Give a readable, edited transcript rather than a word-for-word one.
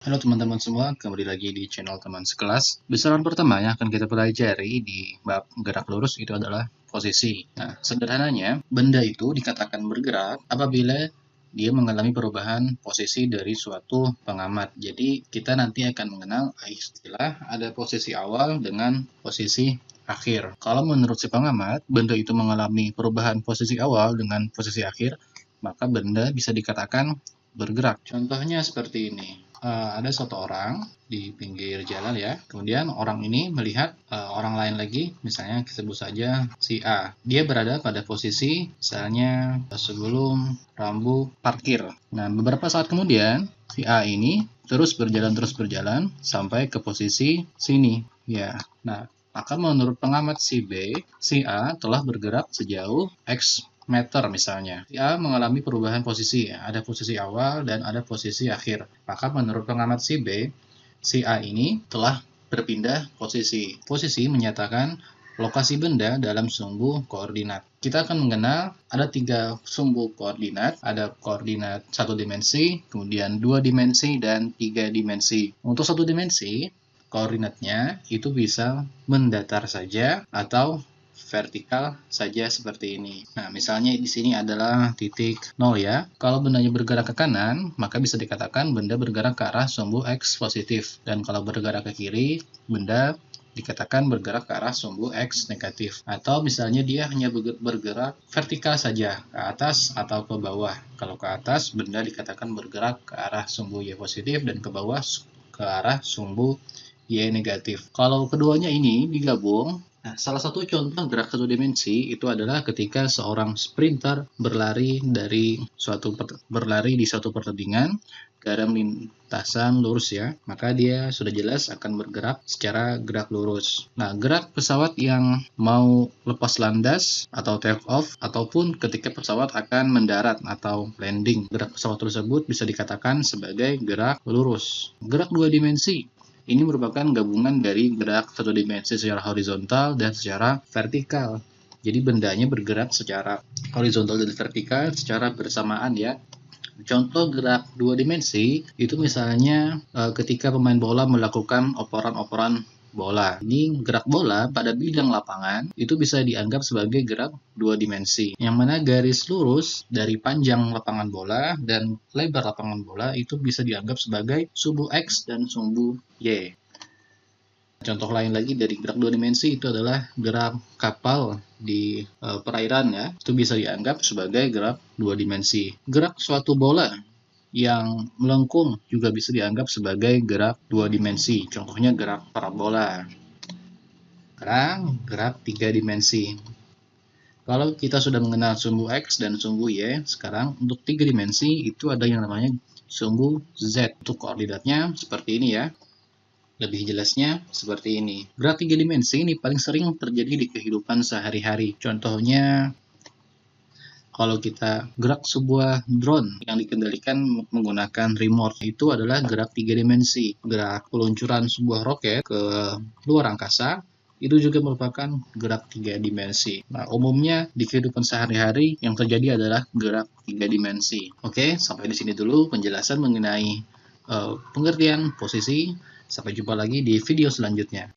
Halo teman-teman semua, kembali lagi di channel teman sekelas. Besaran pertama yang akan kita pelajari di bab gerak lurus itu adalah posisi. Nah, sederhananya, benda itu dikatakan bergerak apabila dia mengalami perubahan posisi dari suatu pengamat. Jadi, kita nanti akan mengenal istilah ada posisi awal dengan posisi akhir. Kalau menurut si pengamat, benda itu mengalami perubahan posisi awal dengan posisi akhir, maka benda bisa dikatakan bergerak. Contohnya seperti ini. Ada satu orang di pinggir jalan ya. Kemudian orang ini melihat orang lain lagi, misalnya kita sebut saja si A. Dia berada pada posisi misalnya sebelum rambu parkir. Nah, beberapa saat kemudian si A ini terus berjalan sampai ke posisi sini ya. Nah, maka menurut pengamat si B, si A telah bergerak sejauh X meter misalnya. Si A mengalami perubahan posisi, ya. Ada posisi awal dan ada posisi akhir. Maka menurut pengamat si B, si A ini telah berpindah posisi. Posisi menyatakan lokasi benda dalam sumbu koordinat. Kita akan mengenal ada 3 sumbu koordinat, ada koordinat 1 dimensi, kemudian 2 dimensi, dan 3 dimensi. Untuk 1 dimensi, koordinatnya itu bisa mendatar saja atau vertikal saja seperti ini. Nah, misalnya di sini adalah titik 0 ya. Kalau bendanya bergerak ke kanan, maka bisa dikatakan benda bergerak ke arah sumbu X positif. Dan kalau bergerak ke kiri, benda dikatakan bergerak ke arah sumbu X negatif. Atau misalnya dia hanya bergerak vertikal saja, ke atas atau ke bawah. Kalau ke atas, benda dikatakan bergerak ke arah sumbu Y positif, dan ke bawah ke arah sumbu Y negatif. Kalau keduanya ini digabung, nah, salah satu contoh gerak satu dimensi itu adalah ketika seorang sprinter berlari di suatu pertandingan dalam lintasan lurus ya, maka dia sudah jelas akan bergerak secara gerak lurus. Nah, gerak pesawat yang mau lepas landas atau take off ataupun ketika pesawat akan mendarat atau landing, gerak pesawat tersebut bisa dikatakan sebagai gerak lurus. Gerak dua dimensi ini merupakan gabungan dari gerak satu dimensi secara horizontal dan secara vertikal. Jadi bendanya bergerak secara horizontal dan vertikal secara bersamaan ya. Contoh gerak dua dimensi itu misalnya ketika pemain bola melakukan operan-operan bola. Ini gerak bola pada bidang lapangan itu bisa dianggap sebagai gerak dua dimensi. Yang mana garis lurus dari panjang lapangan bola dan lebar lapangan bola itu bisa dianggap sebagai sumbu X dan sumbu Y. Contoh lain lagi dari gerak dua dimensi itu adalah gerak kapal di perairan ya. Itu bisa dianggap sebagai gerak dua dimensi. Gerak suatu bola yang melengkung juga bisa dianggap sebagai gerak dua dimensi. Contohnya gerak parabola. Sekarang gerak tiga dimensi. Kalau kita sudah mengenal sumbu X dan sumbu Y, sekarang untuk tiga dimensi itu ada yang namanya sumbu Z. Untuk koordinatnya seperti ini ya. Lebih jelasnya seperti ini. Gerak tiga dimensi ini paling sering terjadi di kehidupan sehari-hari. Contohnya kalau kita gerak sebuah drone yang dikendalikan menggunakan remote, itu adalah gerak tiga dimensi. Gerak peluncuran sebuah roket ke luar angkasa itu juga merupakan gerak tiga dimensi. Nah, umumnya di kehidupan sehari-hari yang terjadi adalah gerak tiga dimensi. Oke, sampai di sini dulu penjelasan mengenai pengertian posisi. Sampai jumpa lagi di video selanjutnya.